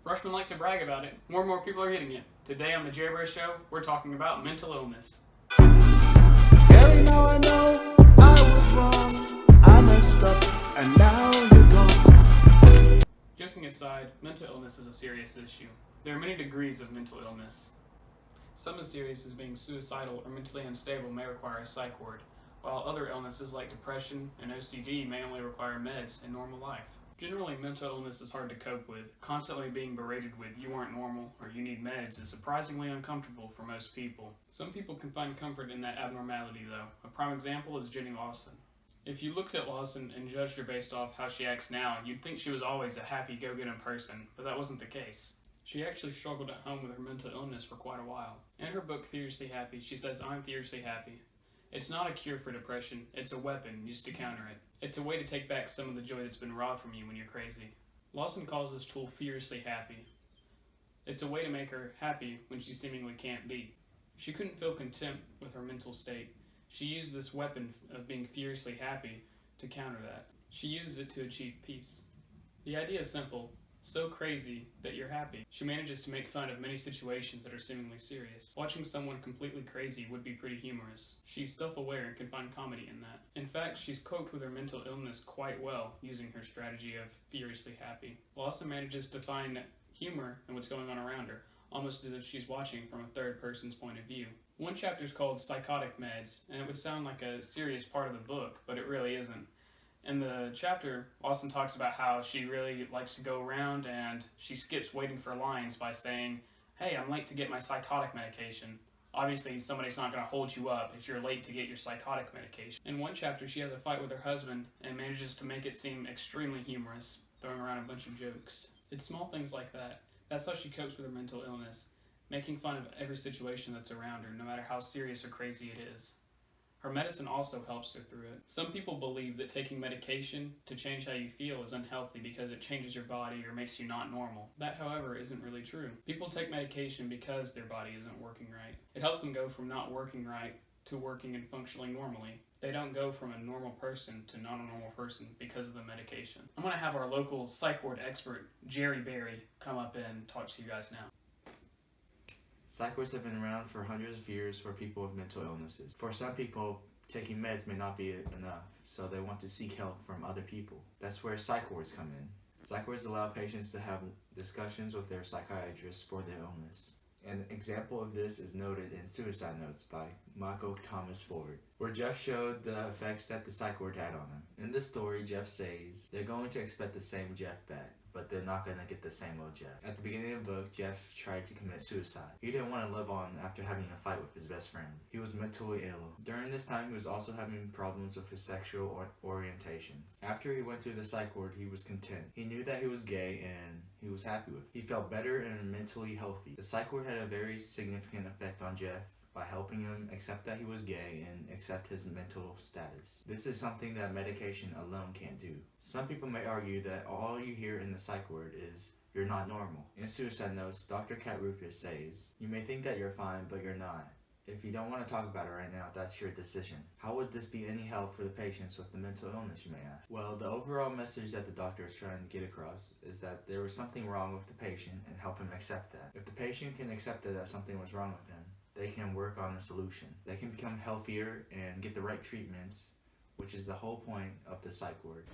Freshmen like to brag about it. More and more people are getting it. Today on the JearBear Show, we're talking about mental illness. Girl, I know I was wrong. I messed up, and now you're gone. Joking aside, mental illness is a serious issue. There are many degrees of mental illness. Some as serious as being suicidal or mentally unstable may require a psych ward, while other illnesses like depression and OCD may only require meds in normal life. Generally, mental illness is hard to cope with. Constantly being berated with "you aren't normal" or "you need meds" is surprisingly uncomfortable for most people. Some people can find comfort in that abnormality though. A prime example is Jenny Lawson. If you looked at Lawson and judged her based off how she acts now, you'd think she was always a happy, go-getter person, but that wasn't the case. She actually struggled at home with her mental illness for quite a while. In her book, Fiercely Happy, she says, "I'm fiercely happy. It's not a cure for depression, it's a weapon used to counter it. It's a way to take back some of the joy that's been robbed from you when you're crazy." Lawson calls this tool fiercely happy. It's a way to make her happy when she seemingly can't be. She couldn't feel content with her mental state. She used this weapon of being fiercely happy to counter that. She uses it to achieve peace. The idea is simple. So crazy that you're happy. She manages to make fun of many situations that are seemingly serious. Watching someone completely crazy would be pretty humorous. She's self-aware and can find comedy in that. In fact, she's coped with her mental illness quite well using her strategy of fiercely happy. Lawson manages to find humor in what's going on around her, almost as if she's watching from a third person's point of view. One chapter is called Psychotic Meds, and it would sound like a serious part of the book, but it really isn't. In the chapter, Lawson talks about how she really likes to go around and she skips waiting for lines by saying, "Hey, I'm late to get my psychotic medication." Obviously, somebody's not going to hold you up if you're late to get your psychotic medication. In one chapter, she has a fight with her husband and manages to make it seem extremely humorous, throwing around a bunch of jokes. It's small things like that. That's how she copes with her mental illness, making fun of every situation that's around her, no matter how serious or crazy it is. Her medicine also helps her through it. Some people believe that taking medication to change how you feel is unhealthy because it changes your body or makes you not normal. That, however, isn't really true. People take medication because their body isn't working right. It helps them go from not working right to working and functioning normally. They don't go from a normal person to not a normal person because of the medication. I'm going to have our local psych ward expert, JearBear, come up and talk to you guys now. Psych wards have been around for hundreds of years for people with mental illnesses. For some people, taking meds may not be enough, so they want to seek help from other people. That's where psych wards come in. Psych wards allow patients to have discussions with their psychiatrist for their illness. An example of this is noted in Suicide Notes by Michael Thomas Ford, where Jeff showed the effects that the psych ward had on him. In the story, Jeff says they're going to expect the same Jeff back, but they're not going to get the same old Jeff. At the beginning of the book, Jeff tried to commit suicide. He didn't want to live on after having a fight with his best friend. He was mentally ill. During this time, he was also having problems with his sexual orientations. After he went through the psych ward, he was content. He knew that he was gay and he was happy with it. He felt better and mentally healthy. The psych ward had a very significant effect on Jeff by helping him accept that he was gay and accept his mental status. This is something that medication alone can't do. Some people may argue that all you hear in the psych ward is, "You're not normal." In Suicide Notes, Dr. Kat Rupert says, "You may think that you're fine, but you're not. If you don't want to talk about it right now, that's your decision." How would this be any help for the patients with the mental illness, you may ask? Well, the overall message that the doctor is trying to get across is that there was something wrong with the patient and help him accept that. If the patient can accept that something was wrong with him, they can work on a solution. They can become healthier and get the right treatments, which is the whole point of the psych ward.